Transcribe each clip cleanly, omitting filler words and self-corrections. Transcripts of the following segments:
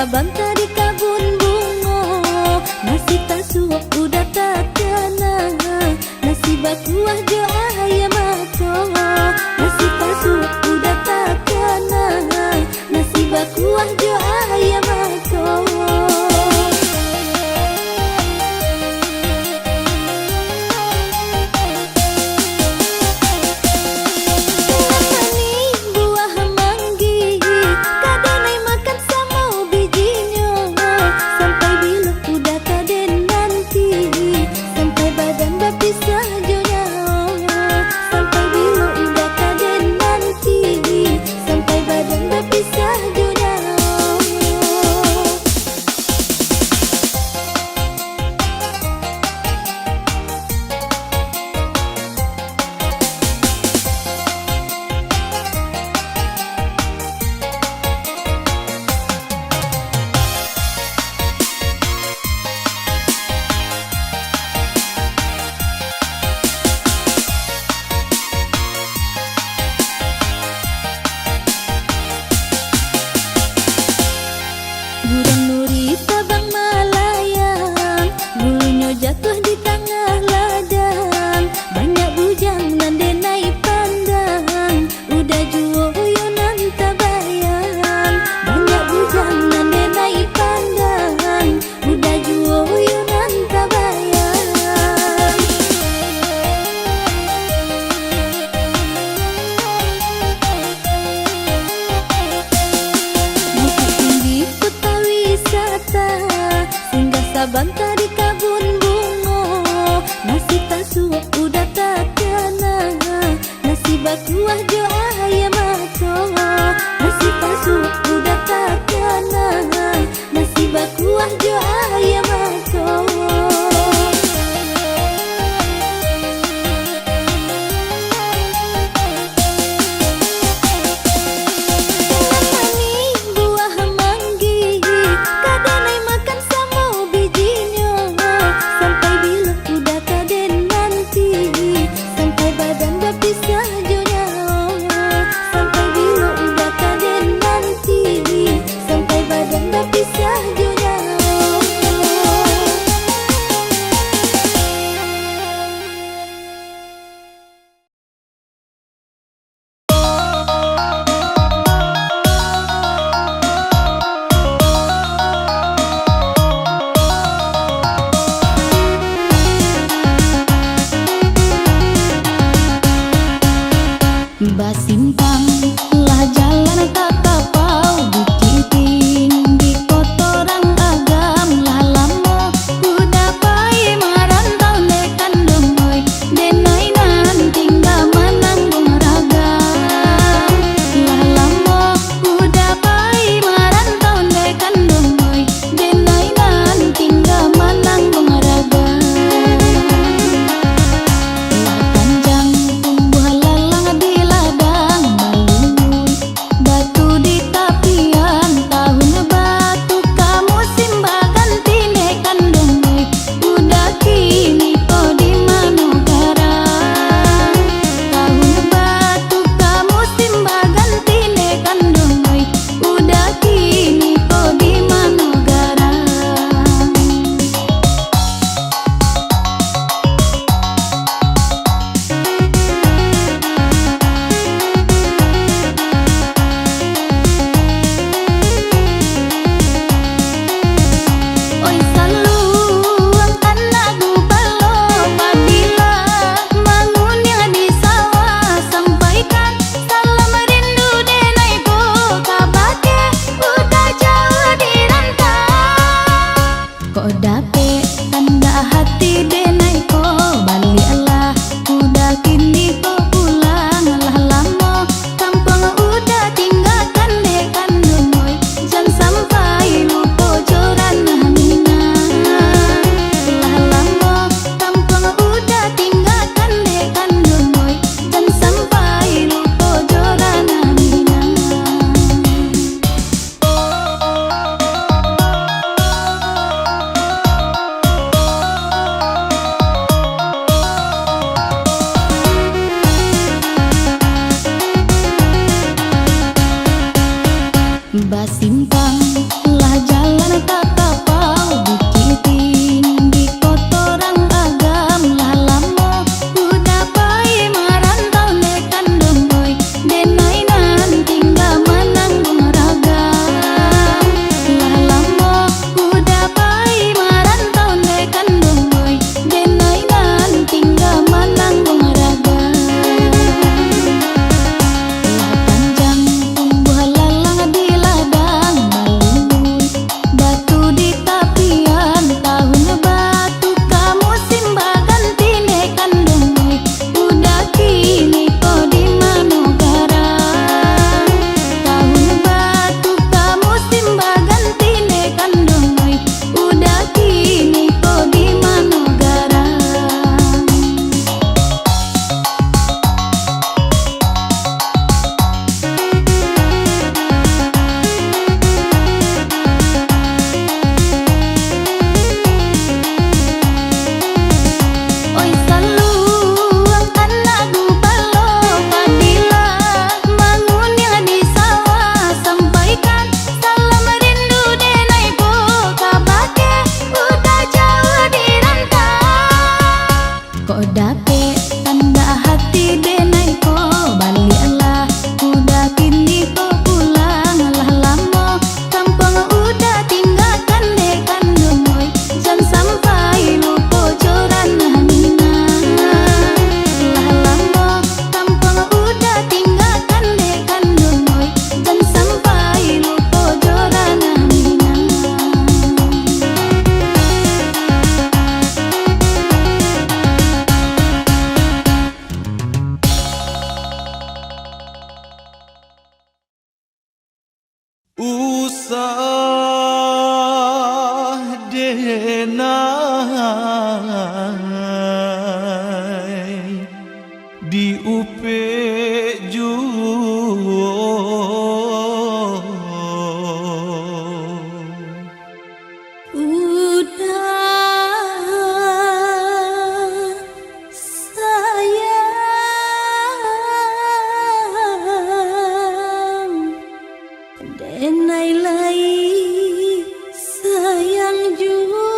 saban tadi kabun bungo, nasi tasuak udah tak kena, nasi bakuah jo ayam mato, nasi tasuak udah tak kena, nasi bakuah jo ayam mato. Burung nuri tabang melayang, bulunya jatuh di tengah ladang. Banyak bujang nan denai pandang, udah juo uyunan tabayang. Banyak bujang nan denai pandang, udah juo uyunan tabayang. Bukit tinggi wisata, singgah saban tadi kabun bungo, nasi tasuak udah tak kena, nasi bakuah jo ayam mato, nasi tasuak udah tak kena, nasi bakuah jo ayam mato. Basimpang lah jalan tak tapau, bukit tinggi kotoran agam lah lama, udah pai marantau nekan domoi, denai nan tinggal menanggung ragam. Lah lama udah pai marantau nekan domoi, denai nan tinggal menanggung ragam. Lah panjang tumbuh lalang di ladang balungun, batu di tapian tahun batu kamu simba ganti nekan domoi, udah kini kau di manugara. Tahun batu kamu simba ganti nekan domoi, udah kini kau di manugara. Oi saluang anakku balo, apabila bangunnya di sawah, sampaikan salam rindu denai ko, kabake udah jauh di rantau. Kok dape tanda hati denai ko, balilah udah kini ko pulang. Lah lama kampung udah tinggalkan dekan domoi, jangan sampai lupa joran minang. Lah lama kampung udah tinggalkan dekan domoi, jangan sampai lupa joran minang. Basimpang lah sah denai di upe juo udah sayang denai lai sayang jua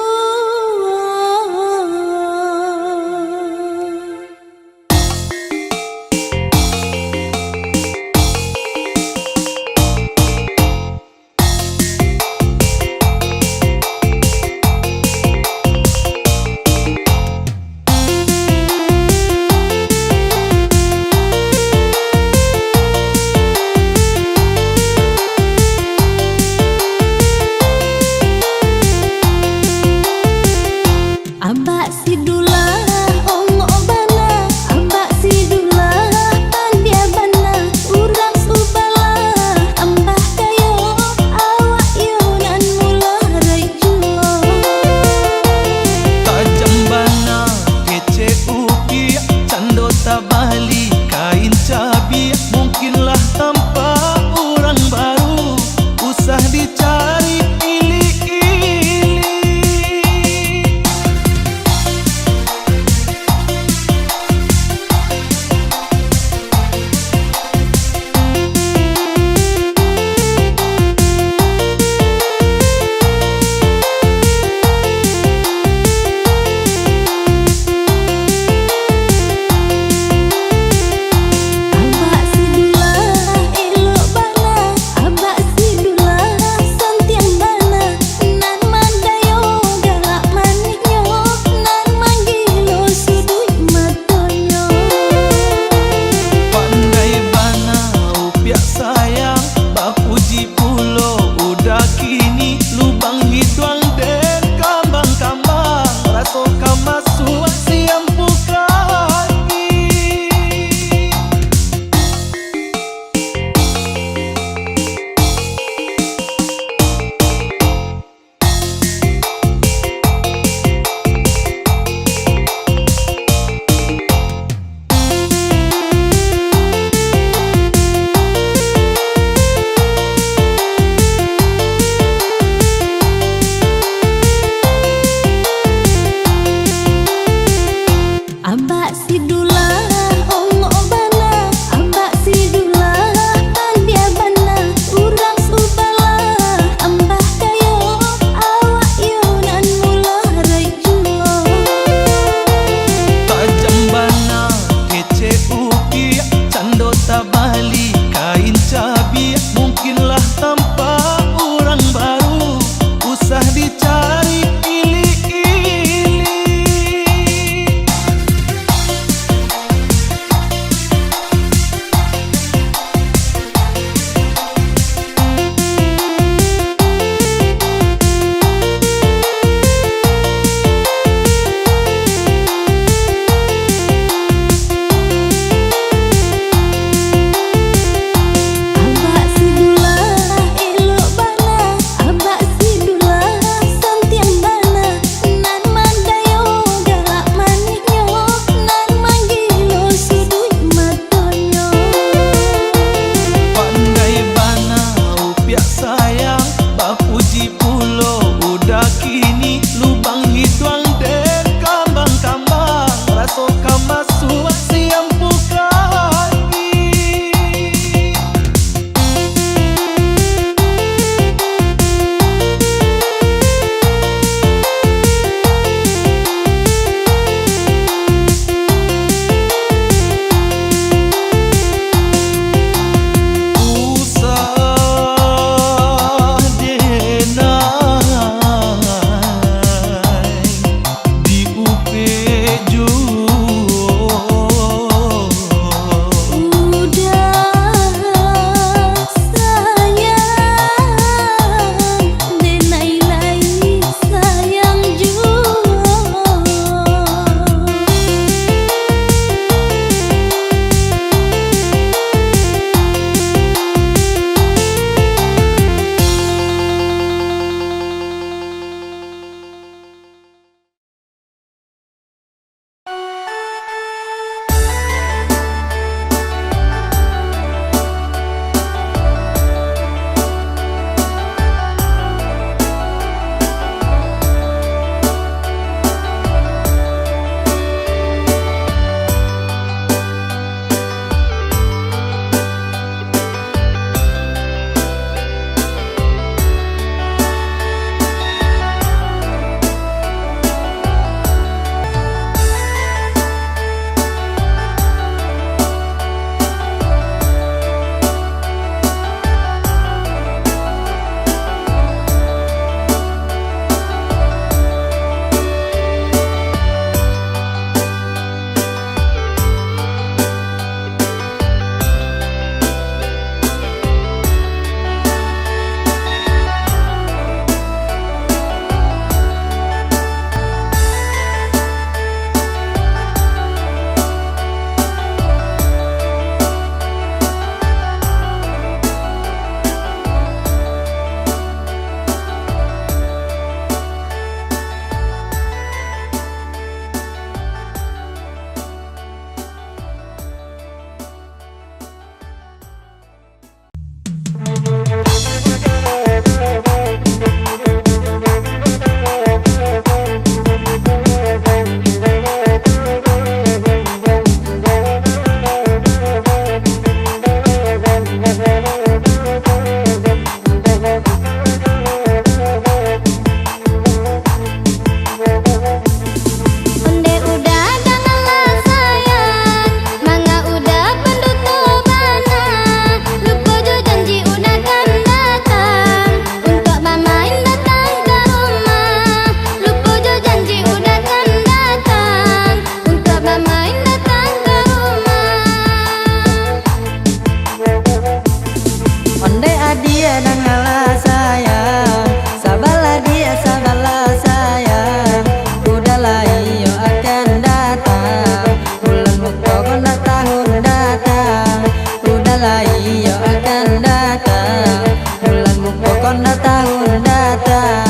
dia dan ngalah sayang, sabarlah dia sabarlah sayang. Udahlah iyo akan datang, bulan pokoknya tahun datang. Udahlah iyo akan datang, bulan pokoknya tahun datang.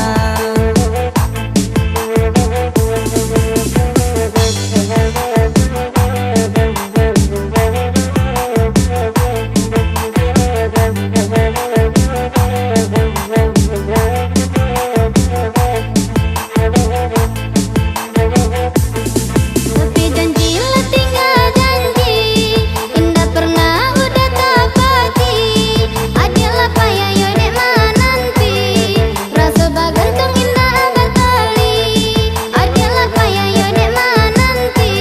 Tapi janjilah tinggal janji, indah pernah udah tapati. Adilah payah yo dek mananti, rasa bagantong indah batali. Adilah payah yo dek mananti,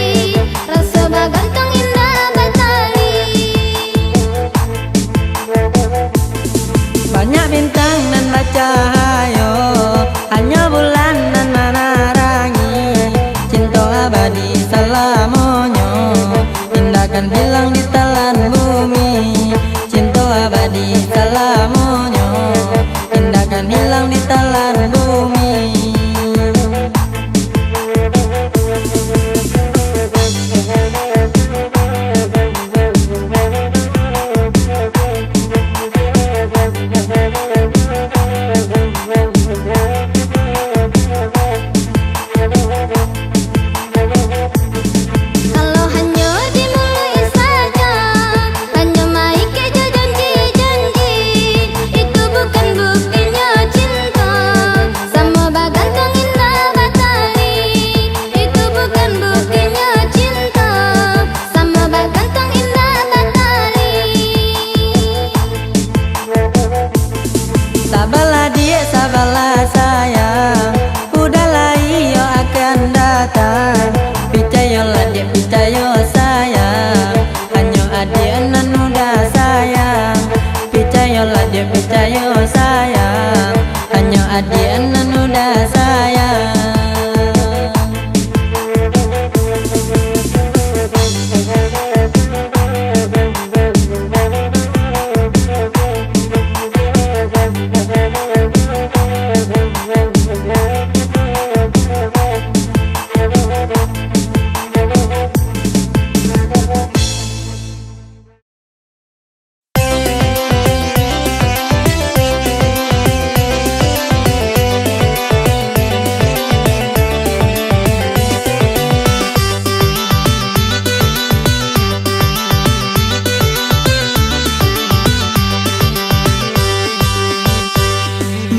rasa bagantong indah batali. Banyak bintang dan bercahaya, hanya bulan dan menerangi. Cinta abadi selamanya, tindakan hilang di telan bumi. Cinta abadi selamanya, tindakan hilang di telan bumi. Kalau hanya dimulai saja, hanya main keja janji-janji, itu bukan buktinya cinta. Sama bagantong indah batali, itu bukan buktinya cinta. Sama bagantong indah batali. Sabarlah dia sabarlah sayang, udahlah iyo akan datang. Percayalah dia percaya sayang, hanya adik nan muda sayang. Percayalah dia percaya sayang, hanya adik nan muda sayang.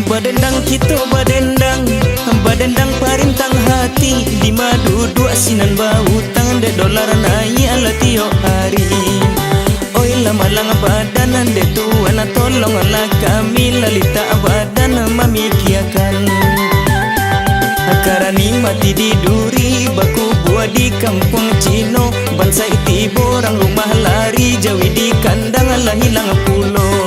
Badendang kita badendang, badendang parintang hati. Di madu dua asinan bau tangan de dolar naik ala tiap hari. Oi lama lang badanan de tuan tolong ala kami lalita badan mamikiakan. Karani mati di duri baku buah di kampung Cino, bangsa iti borang rumah lari jawi di kandang ala hilang pulau.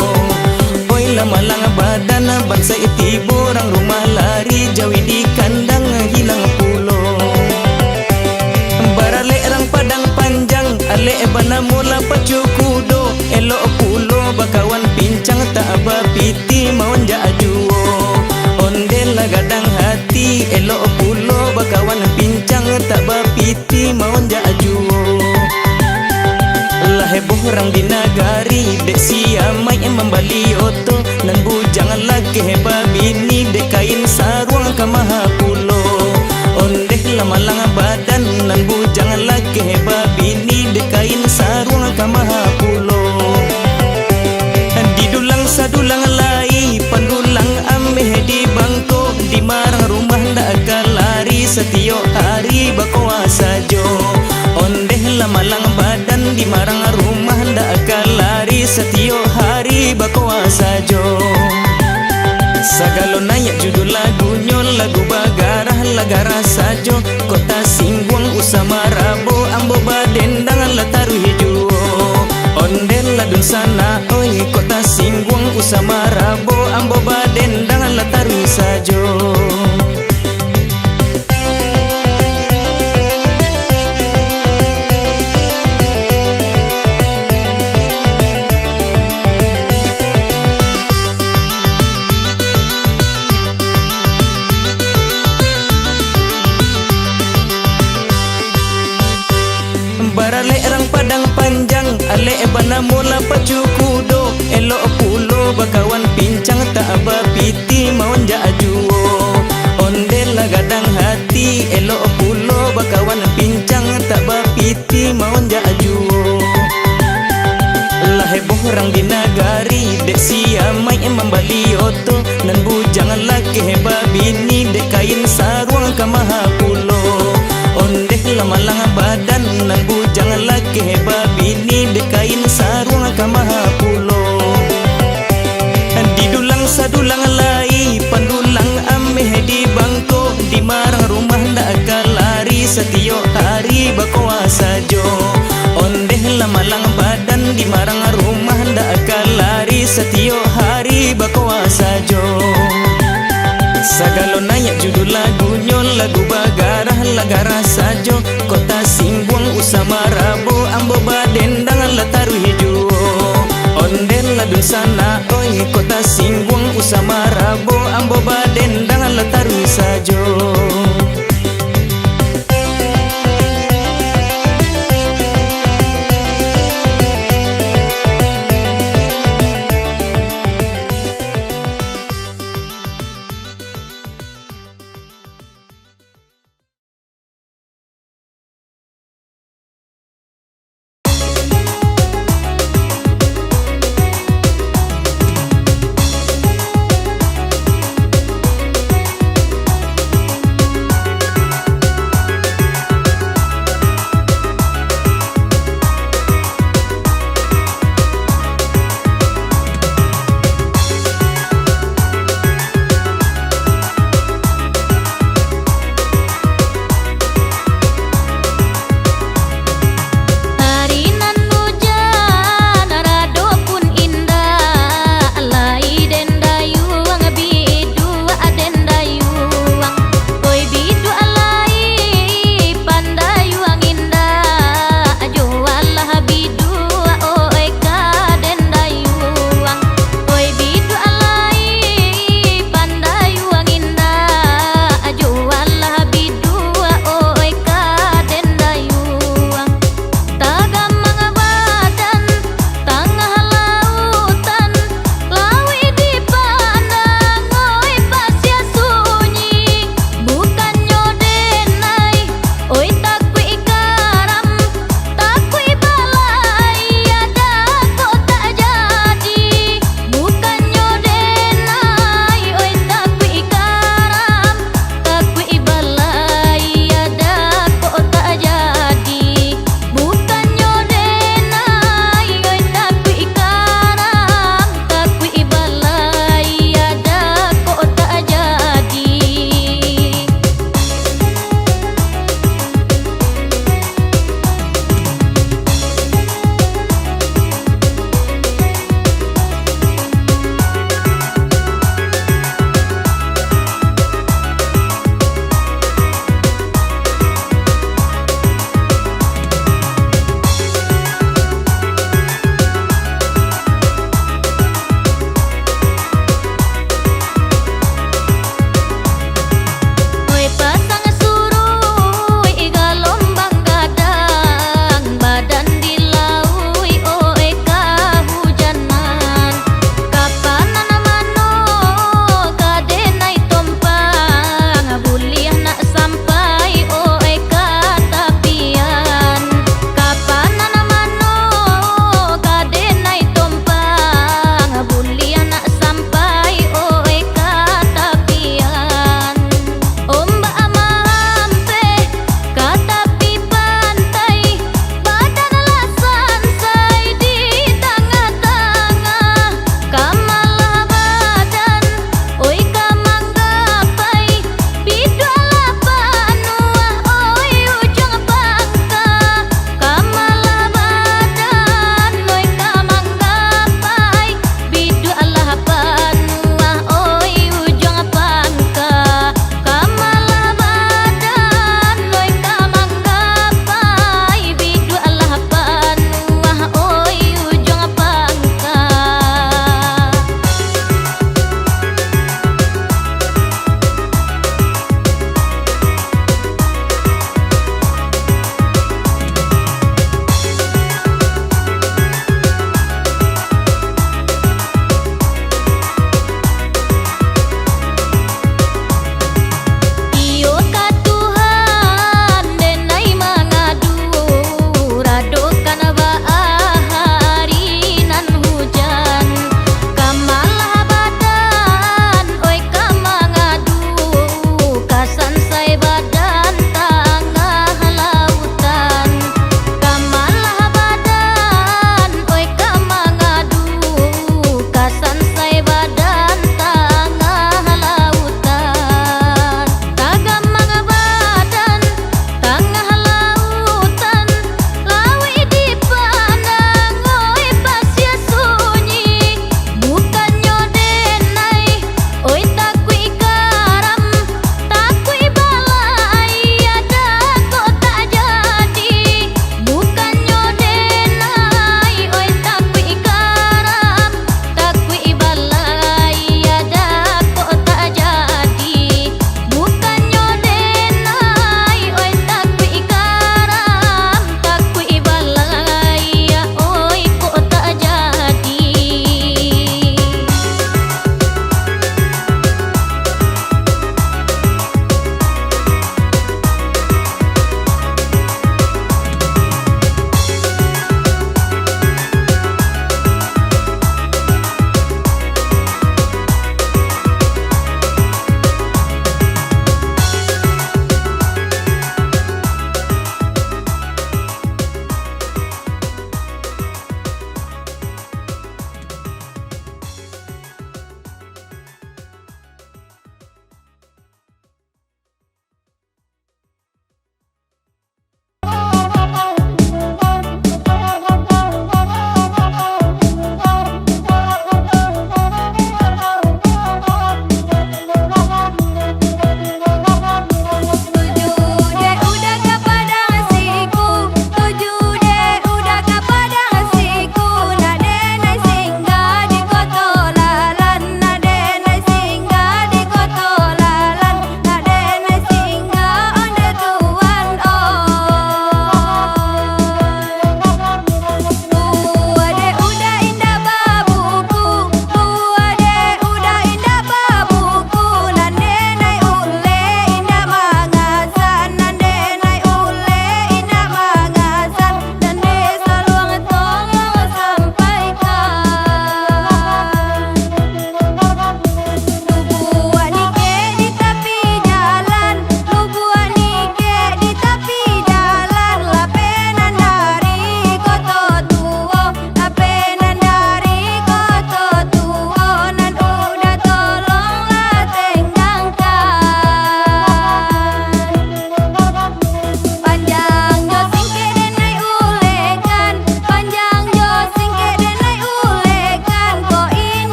Lama lang badan bangsa iti borang rumah lari jawi di kandang hilang pulau. Barale rang padang panjang ale bana mula pacu kudo, elok pulau bakawan pincang tak aba piti mawan ja ajuo. Ondel gadang hati elok pulau bakawan pincang tak aba piti mawan ja ajuo. Heboh orang di nagari dek siamai membali oto, nan bujang lagi heba bini dek kain sarung kamaha pulo. Ondeh lama lang badan nan bujang lagi heba bini dek kain sarung kamaha pulo. Di dulang sadulang lai pandulang ameh di bangko, di marang rumah ndak lari setiap hari bakoa sajo. Ondeh lama lang badan di marang rumah ndak lari setiap hari bakoa sajo. Sagalo nayak judul lagunya lagu bagarah lagara sajo. Kota Singguang usama rabo ambo badendang lataru hijuo. Ondel ladun sana oi kota Singguang usama rabo ambo badendang lataru sajo. ka mahapulo. Ondeh lamalang badan nang bujang laki babini dekain sarung ka mahapulo. Di dulang sadulang lai pandulang ameh di bangko di marang rumah ndak kalari setiap hari bakoa sajo. Ondeh lamalang badan di marang rumah ndak kalari setiap hari bakoa sajo. Sagalo nayak judul lagunya lagu bagarah lagara sajo. Kota Singbuang usama rabo ambo badendang lataru hijau. Ondel ladun sana oi kota Singbuang usama rabo ambo badendang lataru sajo.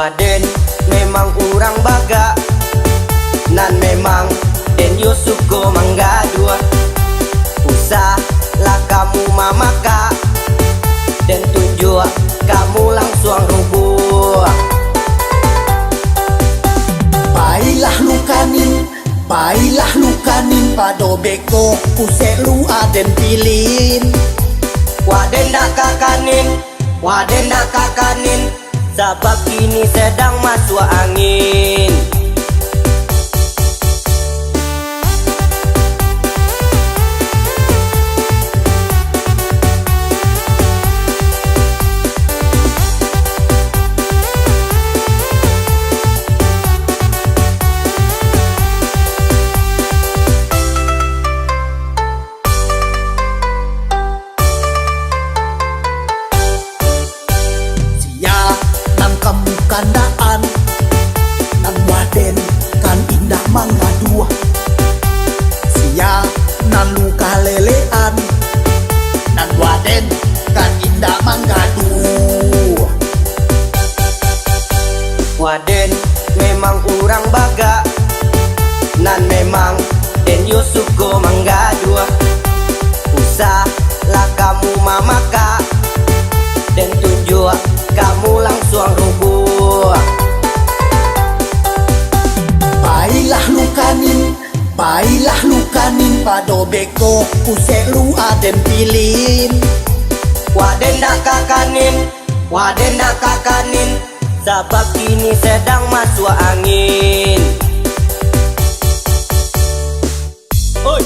Waden memang urang baga, nan memang den yo suko mangga dua. Usah lah kamu mamaka, dan tunjuk kamu langsung rubuh. Baiklah lukanin pado beko kusek lu aden pilin. Waden nak kakanin, sebab kini sedang masuk angin. Kandaan nan waden kan indah mangga dua. Sia nan luka lelean, nan waden kan indah mangga dua. Waden memang urang baga, nan memang den yo suko mangga dua. Usah lah kamu mamaka, dan tunjuk kamu langsung rubuh. Baiklah lukanin pado beko kusek lu aden pilin. Waden nak kakanin, sebab kini sedang masuk angin. Oi,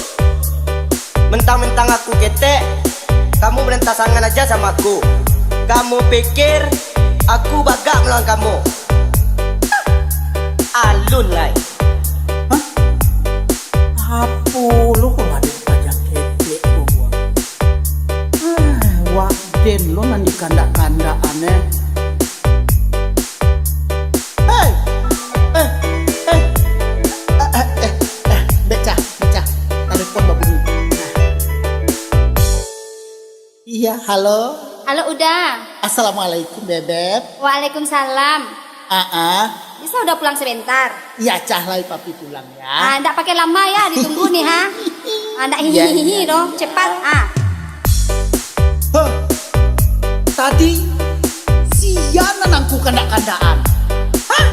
mentang-mentang aku ketek, kamu berentasangan aja sama aku. Kamu pikir aku bagak melawan kamu? Alun lai. Apa lu kok ada pajak ketek gua? Waden lu nanti kanda-kanda aneh. Beca, telepon babuni. Iya, halo. Halo udah. Assalamualaikum bebek. Waalaikumsalam. Bisa udah pulang sebentar. Iya cahlai papi pulang ya. Ndak pakai lama ya, ditunggu nih ha. Ndak hihihi dong, cepat. Tadi sia nanangku kanda-kandaan. Hah?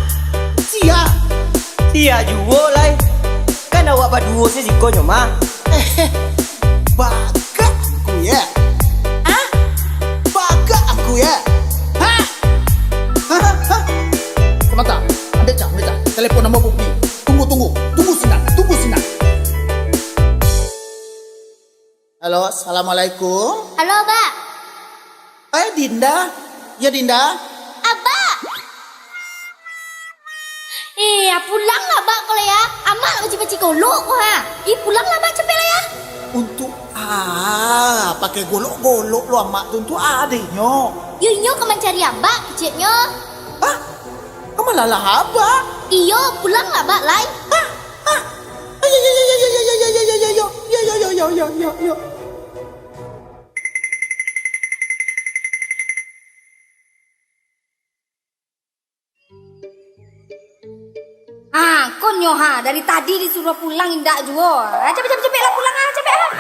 Sia juwo lai. Kan awak berdua sih konyo mah. Baga aku ya. Baga aku ya. Sebentar, Beca, telepon nama bukti. Tunggu sinar. Halo, assalamualaikum. Halo, Mbak. Dinda. Ya Dinda. Abah. Iya, pulanglah Mbak kalau ya. Amal uji-uji golok kok ha. Pulanglah Mbak cepet lah ya. Untuk pakai golok-golok lu amak tuh untuk adiknya. Yo keman cari Mbak kecilnya. Kamu lalah apa? Iyo, pulanglah Mbak lai. Yo. Konyo ha, dari tadi disuruh pulang indak juo. Cepet lah pulang cepet lah.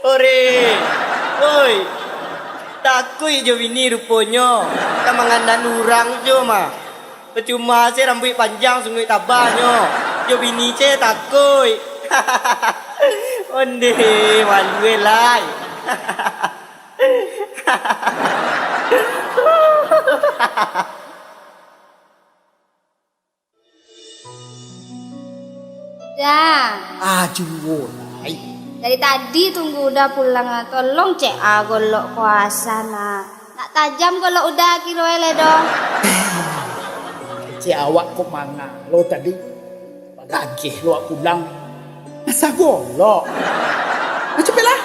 Oi. Takui jo ini rupanya. Kamangan urang jo mah. Percuma saya rambut panjang sungguh tabahnya. Jo bini saya takui. Onde malu lai. Dah. Juwo lai. Dari tadi tunggu udah pulang. Tolong cek golok kuasa nak. Nak tajam kalau udah kilo ele dong. Si awak kok manga lo tadi pagagih lo aku bilang masa golok. Cepet lah.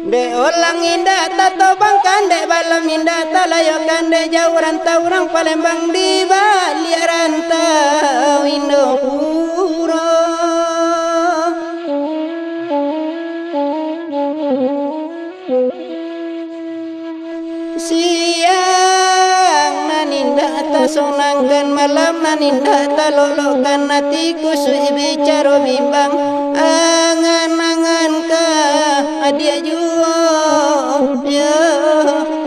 De ulang indah tato bangkan de balam indah talayokan de jauh rantau orang Palembang di balik rantau Indopuro. Siang naninda ta sonangkan malam naninda ta lolokan hatiku sui bicara bimbang angan-angan ka adia juo ya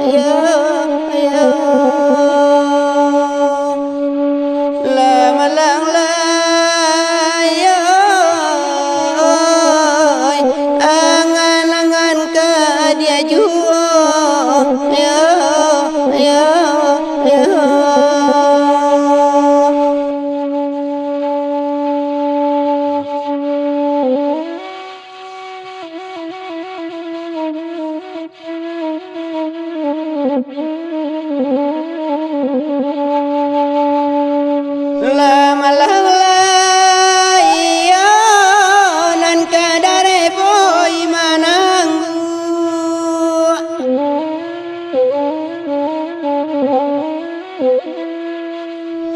ya ya lama lang layo angan-angan ka adia juo ya ya ya lama lang layo nan kadare poi mananggu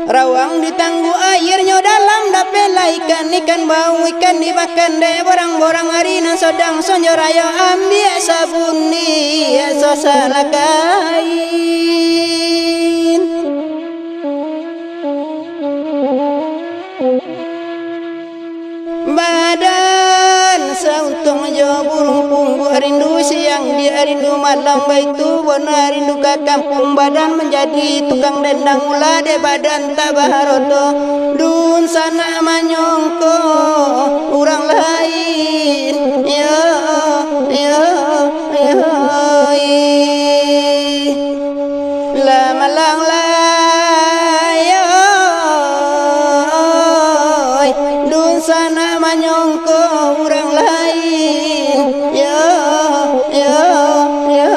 rawang di tanggu airnya dalam dapela ikan bau ikan dimakan deh borang-borang harina sodang sonjo rayo ambil sabun dia sosala kain badan sauntung jo burung punggu rindu siang dia rindu malam baitu bona rindu ke kampung badan menjadi tukang dendang ulah de badan tabaharoto dun sana manyongko orang lain ya ya ya lama lang layo dun sana manyongko orang lain ya ya ya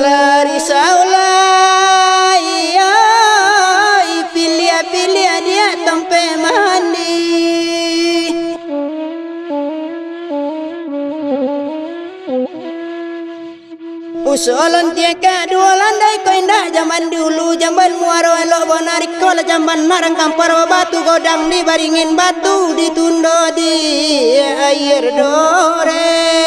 lari saulai pilih dia tempe mandi usolan tiaka dua landai ko indah zaman dulu zaman muaro elok bonari kola zaman narang kampar batu godang di baringin batu ditundo di air dore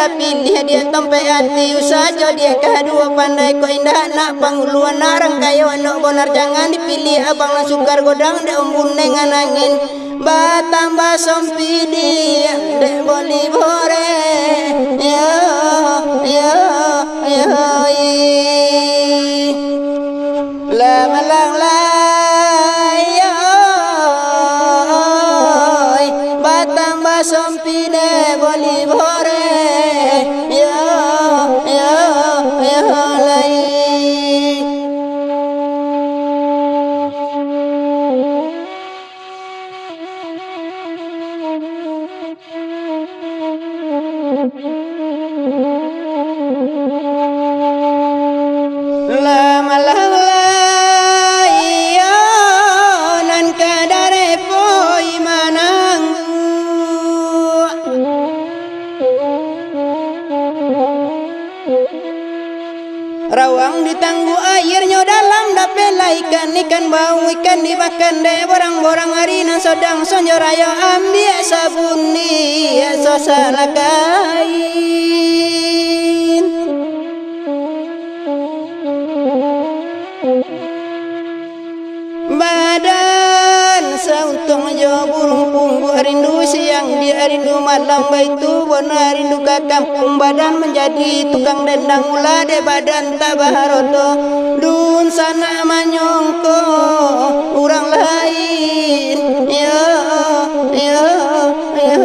pilih dia tempe hati usaha dia kedua pandai ko indah nak panguluan narang kayo anak bonar jangan dipilih abang lang sukar godang de umbun dengan angin batambah sompi dia de boli bore ya ya ya lama lang layo batambah sompi de boli bore ya ya ya lai lama lang layo nan kadare poi mananggu rawang di tanggu airnya dalam dapela ikan bau ikan dimakan deh borang-borang harina sodang sonjo rayo ambil sabun dia sosala kain badan sauntung jo burung punggu rindu siang dia rindu malam baitu bona rindu ke kampung badan menjadi tukang dendang ulah de badan tabaharoto dun sana manyongko orang lain ya ya ya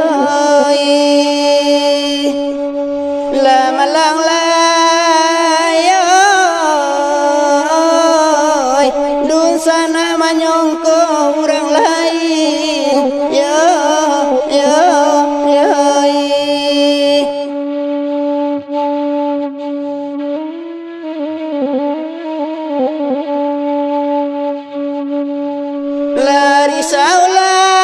lama lang layo dun sana manyongko orang lain ya ya ya risaulah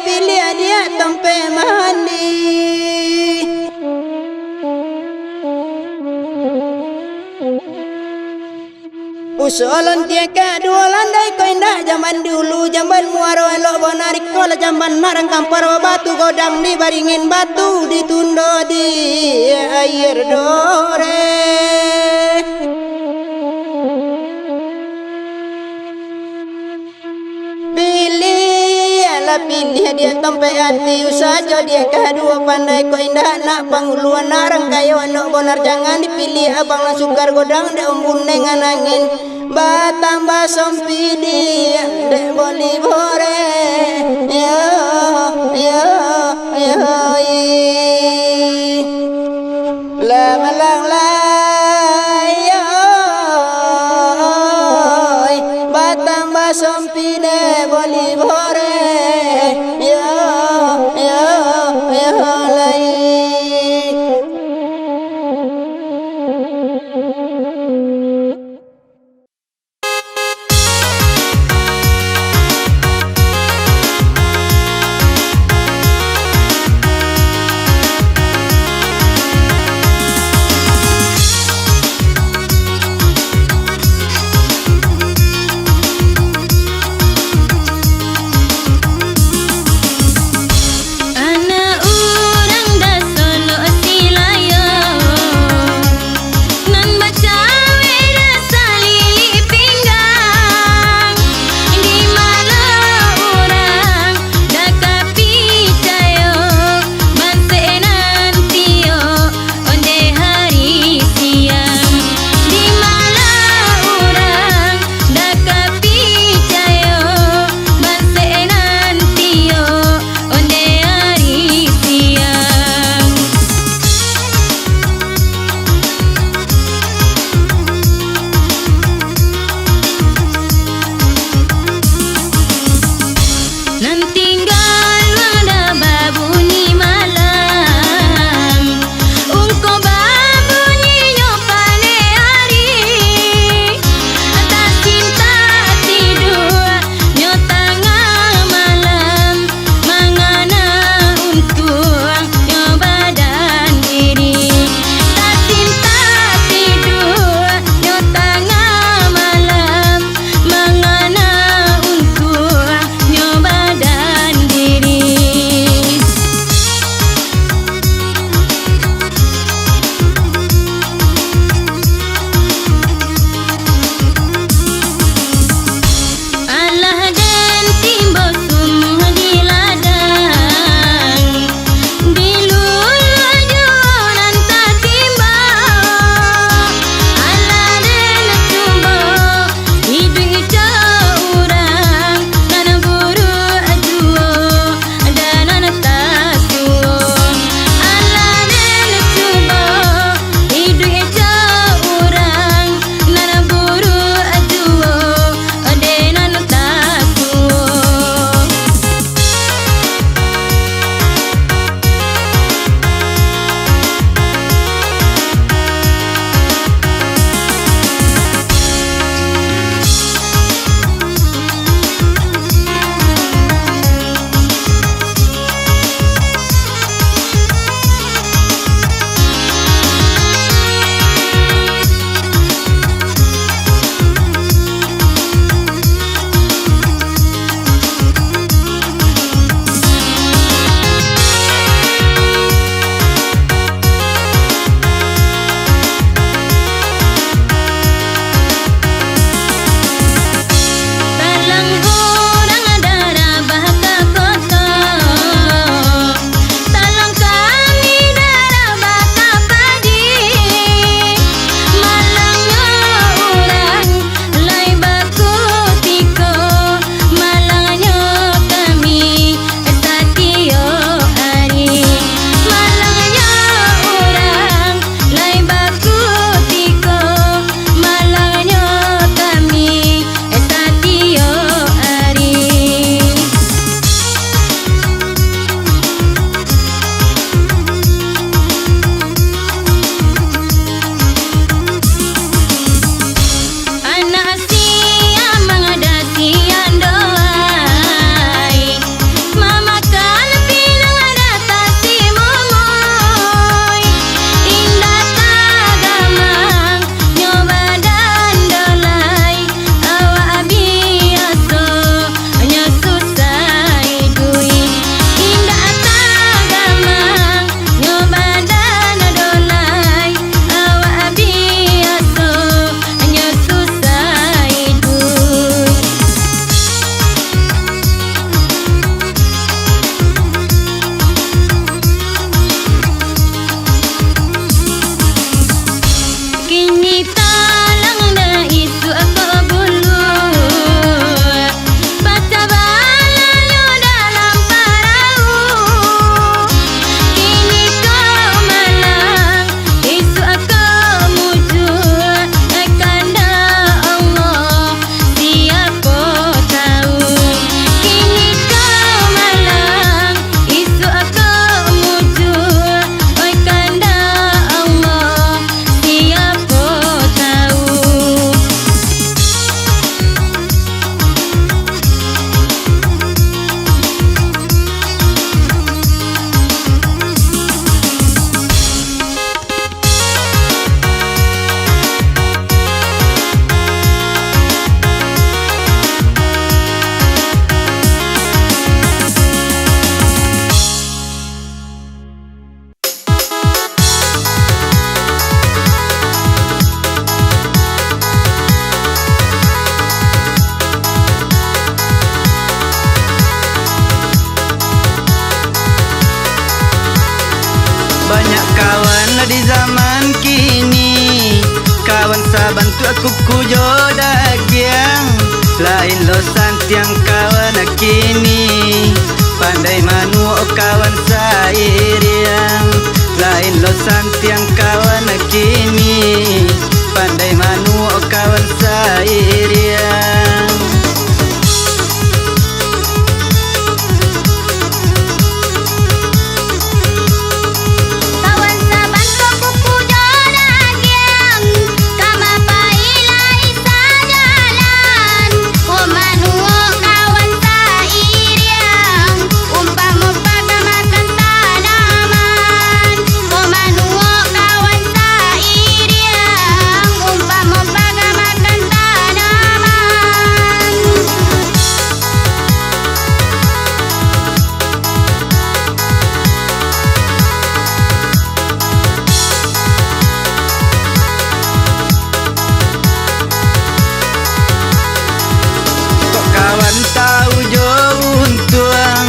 pilih dia tempe mandi. Usolan tiaka dua landai ko indah zaman dulu, zaman muaro elok bonarik kola zaman narang kampar batu godang di baringin batu ditundo di air dore. Pilih dia tempe hati usaha dia kedua pandai ko indah nak panguluan narang kayo anak bonar jangan dipilih abang lah sukar godang de umbun dengan angin batang basom pidi de boli bore yo yo yo la malang la yo batang basom pidi boli bore di zaman kini, kawan sabantu aku kujo dagiang, lain lo santiang kawan kini, pandai manu kawan sairiang, lain lo santiang kawan kini, pandai manu kawan sairiang. Kawan saban lo kuku jodagiang, kama pailai sajalan, komanuo kawan sairiang, umpama pagamakan tanaman, komanuo kawan sairiang, umpama pagamakan tanaman. Kok kawan tahu jo untuang,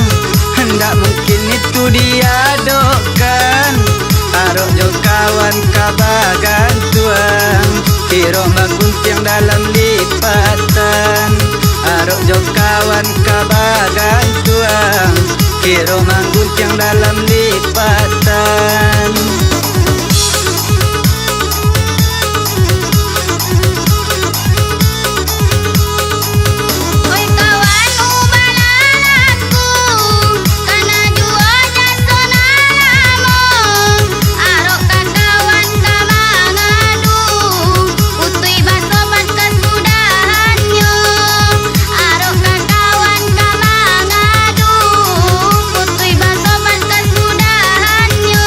hendak mungkin itu diadokan, arok jo kawan kabagan tuang, kiro maguntiang dalam lipatan, arok jo kawan kabagan tuang, kiro maguntiang dalam lipatan. Oi kawan ubalalaku, kana juo jasonalamo, arok ka kawan kamangadu, utui basobat kesudahannya, arok ka kawan kamangadu, utui basobat kesudahannya.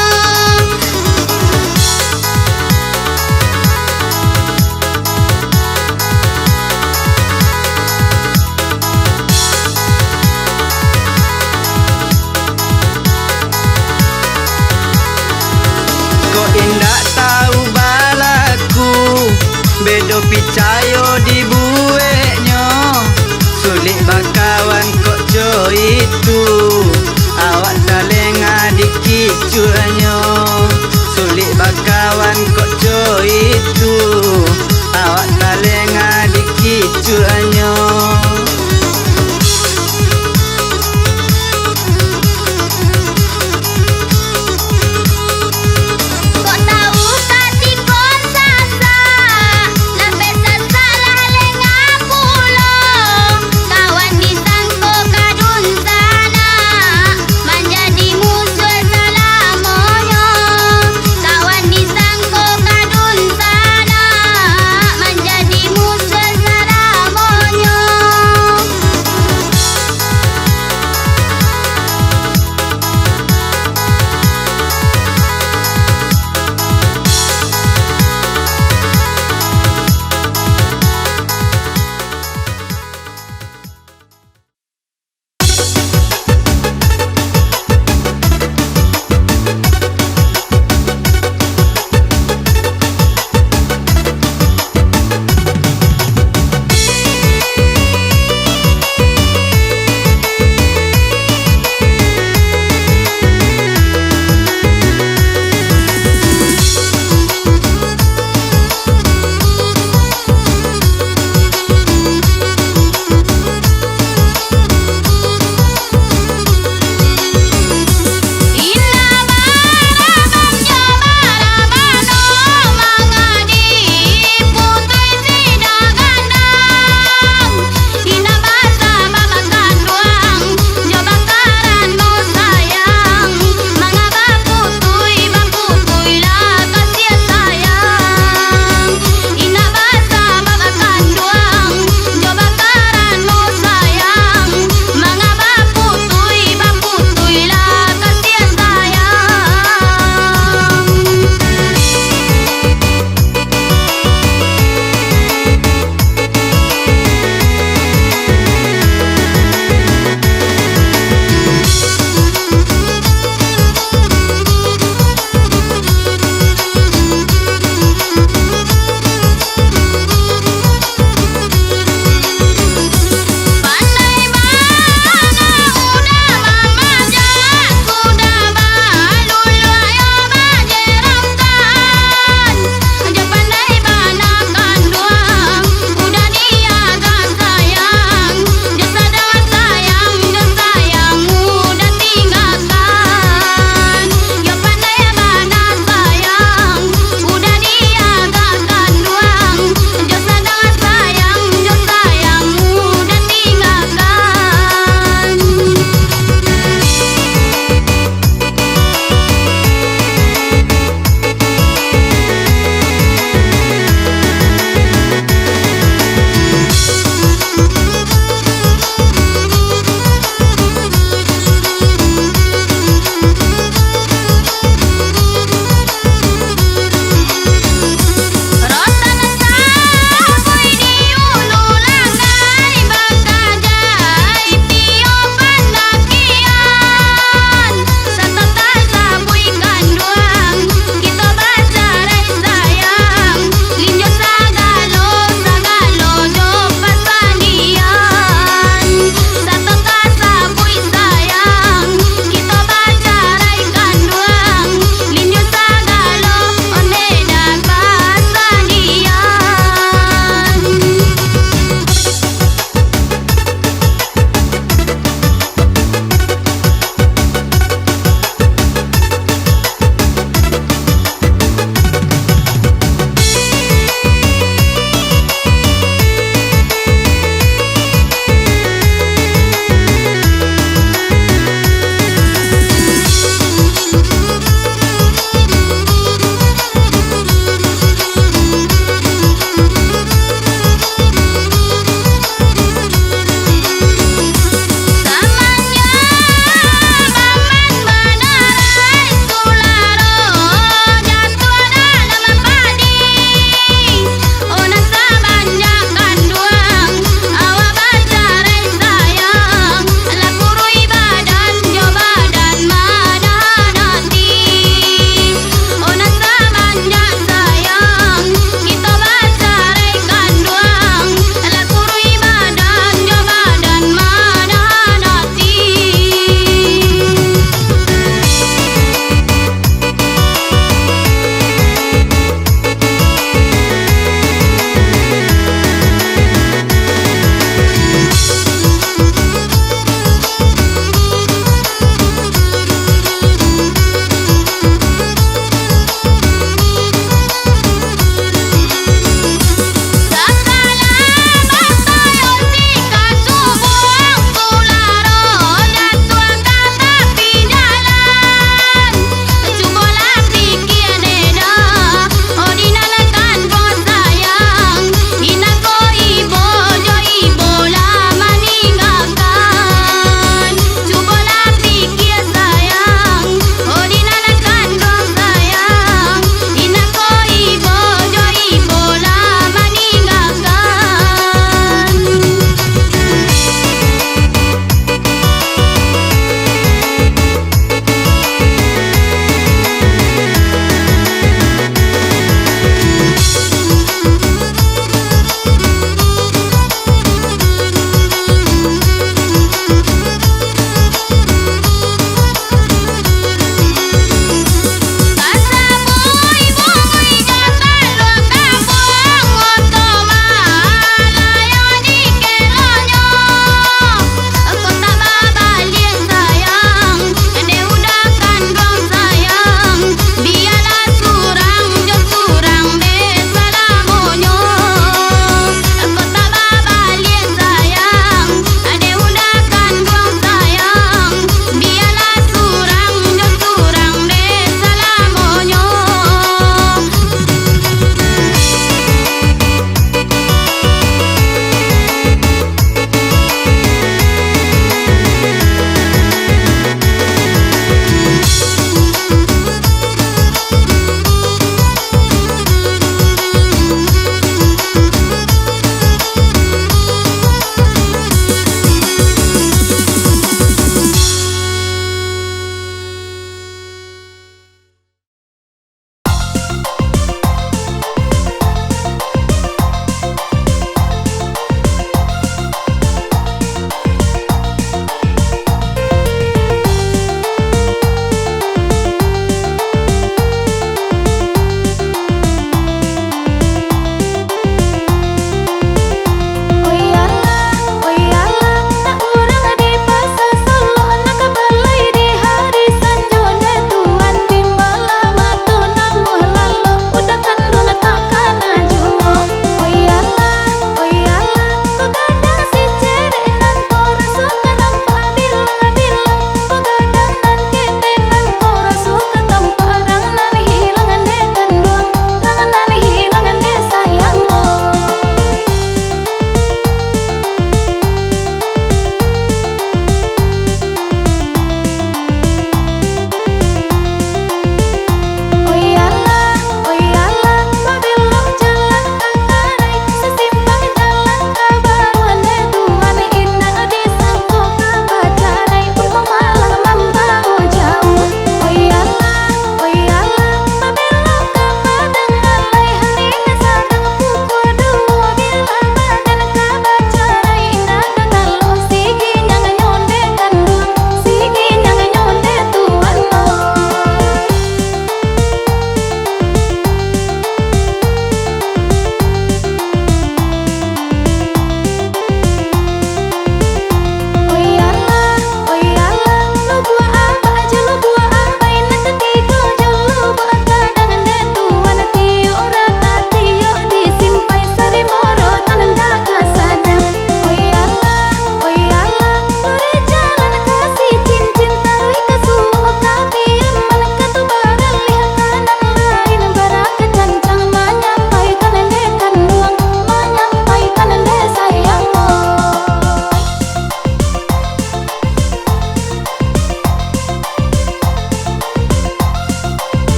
Kok indak tahu balaku, bedo picayo di bueknya, sulit bakawan kok jo itu, awak talenga di kicuannya, sulit bakawan kok jo itu, awak talenga di kicuannya. Kok tahu kasih kau sasa, lambe sasa lah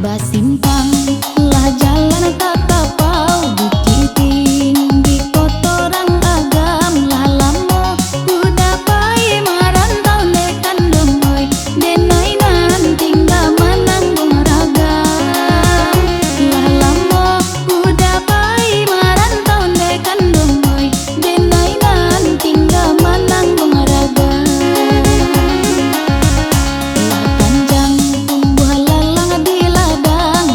Basimpang lah jalan tak kapau Bukit tinggi kotorang agam lah lamo Udah pai marantau nekan domoy Denai nan tinggal menanggung ragam Lah lamo udah pai marantau nekan domoy Denai nan tinggal menanggung ragam Lah panjang tumbuh lalang di ladang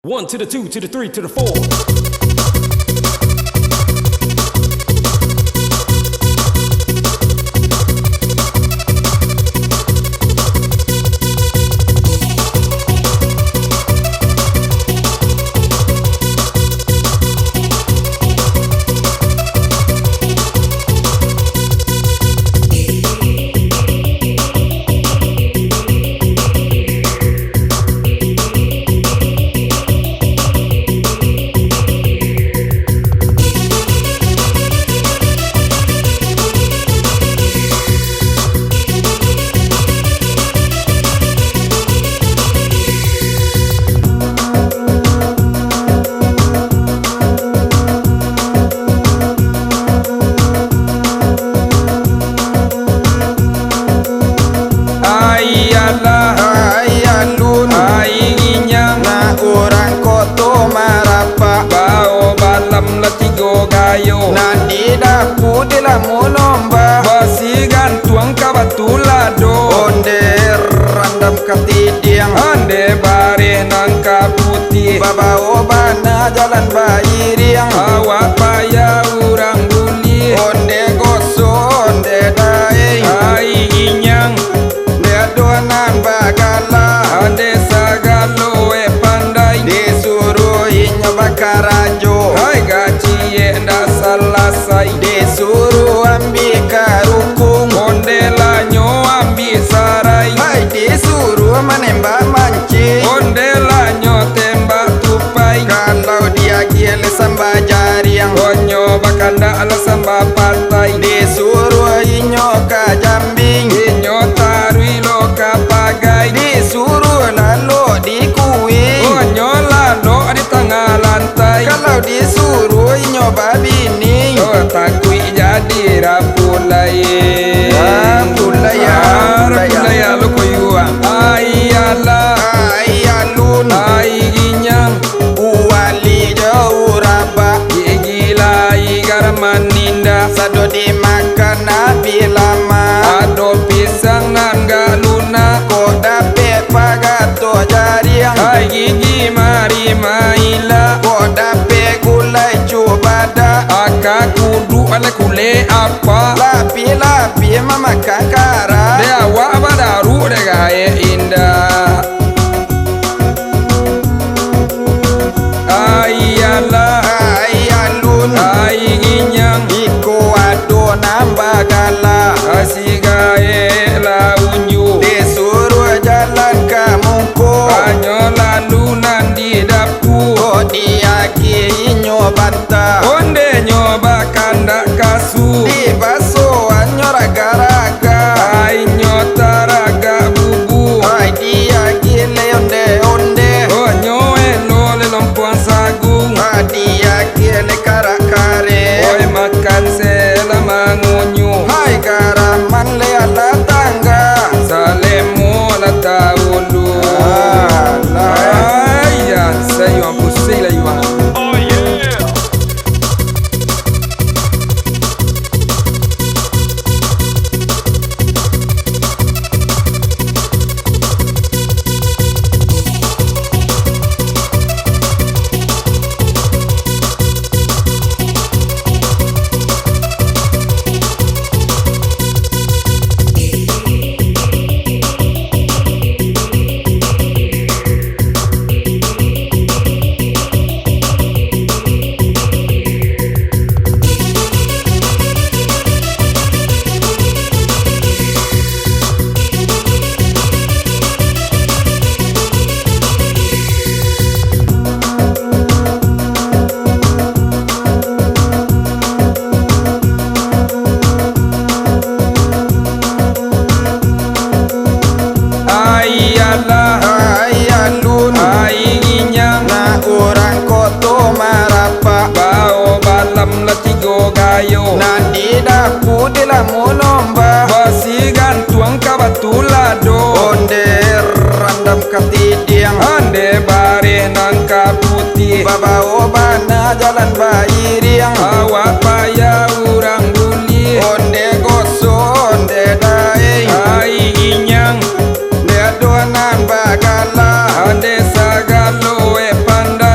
1 to the 2 to the 3 to the 4. Babawa bana jalan bayi riang awak payah urang buli onde goso onde daeng ai inyang de adonan bagala ande sagalo pandai disuruh inyo bakarajo hai gaji ndak salasai disuruh ambi karukung onde lanyo ambi sarai hai disuruh menembak mancing onde lanyo kalau dia gile samba jariang onyo bakanda ala samba pantai disuruh inyo ka jambing inyo tarui lo ka pagai disuruh lalo di kuing onyo lalo di tengah lantai kalau disuruh inyo babini oh takui jadi rapulai rapulai lo koyua ai ala ai alun ai ginyang maninda sado dimakan nabi lama ado pisang nan galuna koda pe pagato jariang hai gigi mari maila koda pe gulai cubada aka kudu ala kule apa lapi mama kakara de awak badaru de gaye indah ayala ai ginyang iko ado namba gala asigae la unyu disuruh jalan kamungko anyo lalu nandi dapu odiaki inyo banta onde nyoba kanda kasu di baso anyo raga-raga ai nyota raga bubu ai dia gile onde onyo elo le lompuan sagung dia gile oi makan selama ngunyu hai karaman le ala tangga salemu la taulu ayah saya pusing lah yuan oh yeah nadi daku di lamu lomba basi gantuang kabatulado onde randam katidiang ande bare nangka putih babawa bana jalan bayi riang awak payah urang buli onde goso onde daeng ai inyang de adonan bagala ande sagalo pandai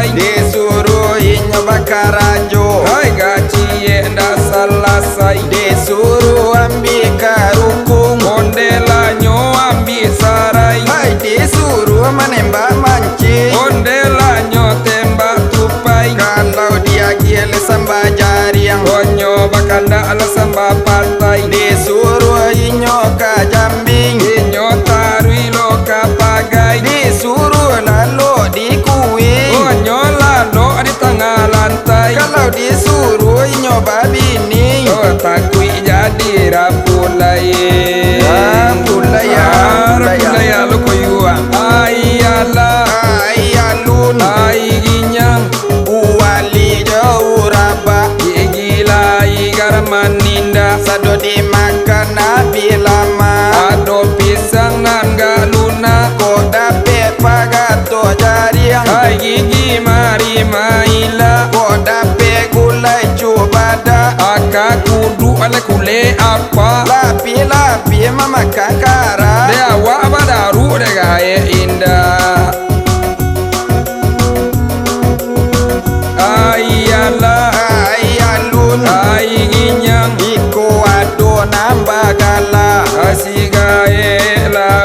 pale kule apa Lapi mama kakara de awa badaru de gaye indah ayala Ayalun ay ginyang Iko ado nambagala asigaye la